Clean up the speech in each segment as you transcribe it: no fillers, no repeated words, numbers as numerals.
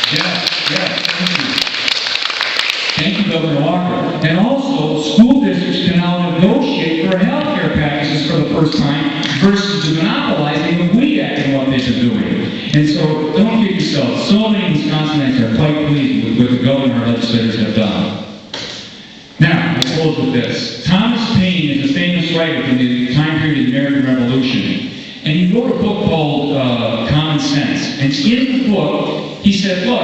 Thank you. Thank you, Governor Walker. And also, school districts can now negotiate for health care packages for the first time versus monopolizing the WEED Act and what they've been doing. And so, don't kid yourself. So many Wisconsinites are quite pleased with what the governor and our legislators have done. Now, let's close with this. Thomas Paine is a famous writer from the time period of the American Revolution. And he wrote a book called Common Sense. And in the book, he said, look,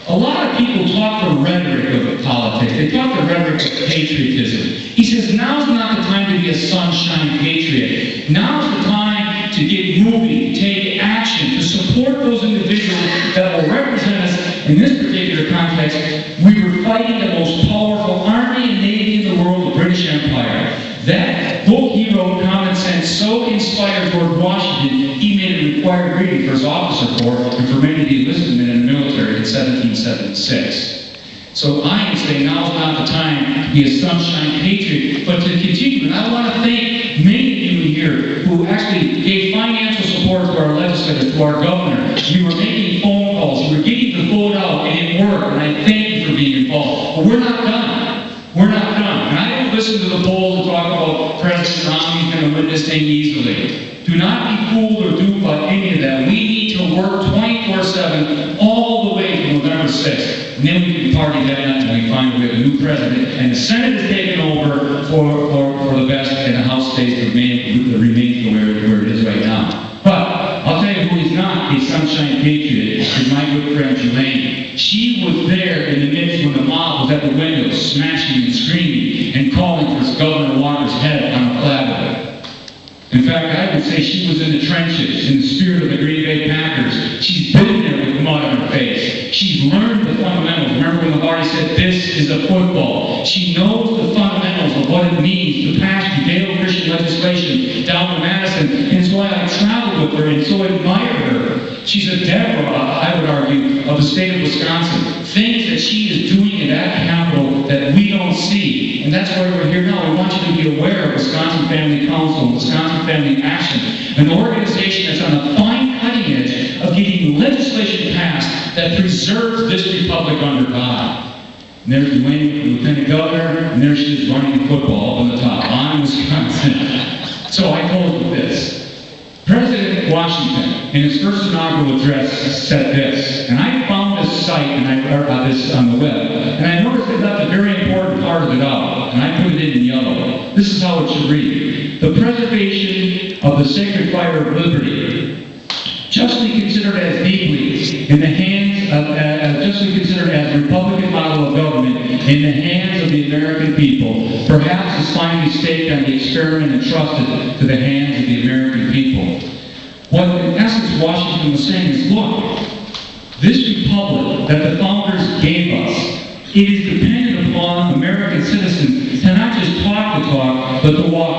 a lot of people talk the rhetoric of politics. They talk the rhetoric of patriotism. He says, now's not the time to be a sunshine patriot. Now's the time to get moving, to take action, to support those individuals that will represent us in this particular context. We were fighting the most powerful army and navy in the world, the British Empire. That book he wrote, Common Sense, so inspired George Washington, he made it required reading for his officer corps and for many of the enlistment in the military in 1776. So I am saying now's not the time to be a sunshine patriot, but to continue. And I want to thank many of you here who actually gave financial support to our legislators, to our governor. You were making phone calls, you were getting the vote out, and it worked. And I thank you for being involved. But we're not done. We're not done. And I don't listen to the polls that talk about President Romney's going to win this thing easily. Do not be fooled or duped by any of that. We need to work 24/7 all the way to November 6th. And then we can party that night when we find we have a new president. And the Senate is taking over for the best, and the House stays remains where it is right now. But I'll tell you who is not a sunshine patriot is my good friend Elaine. She was there in the midst when the mob was at the window smashing and screaming and calling for Governor Walker's head on a platter. In fact, I would say she was in the trenches, in the spirit of the Green Bay Packers. She's been there with mud on her face. She's learned the fundamentals. Remember when Lavardi said, this is a football. She knows the fundamentals of what it means to pass Judeo-Christian legislation down to Madison. And so I traveled with her and so admired her. She's a Deborah, I would argue, of the state of Wisconsin. Things that she is doing in that capital that we don't see. And that's why we're here now. We want you to be aware of Wisconsin Family Council, Wisconsin Family Action, an organization that's on the fine cutting edge of getting legislation passed that preserves this republic under God. And there's Dwayne, Lieutenant Governor, and there she is running the football on the top. I'm Wisconsin. So I close with this. President Washington, in his first inaugural address, said this, and I found this site this on the web, and I noticed it left a very important part of it out, and I put it in yellow. This is how it should read: the preservation of the sacred fire of liberty, justly considered as deeply in the hands of, justly considered as a Republican model of government in the hands of the American people, perhaps is finally staked on the experiment and trusted to the hands of the American people. What in essence Washington was saying is, look, this republic that the founders gave us, it is dependent upon American citizens to not just talk the talk, but to walk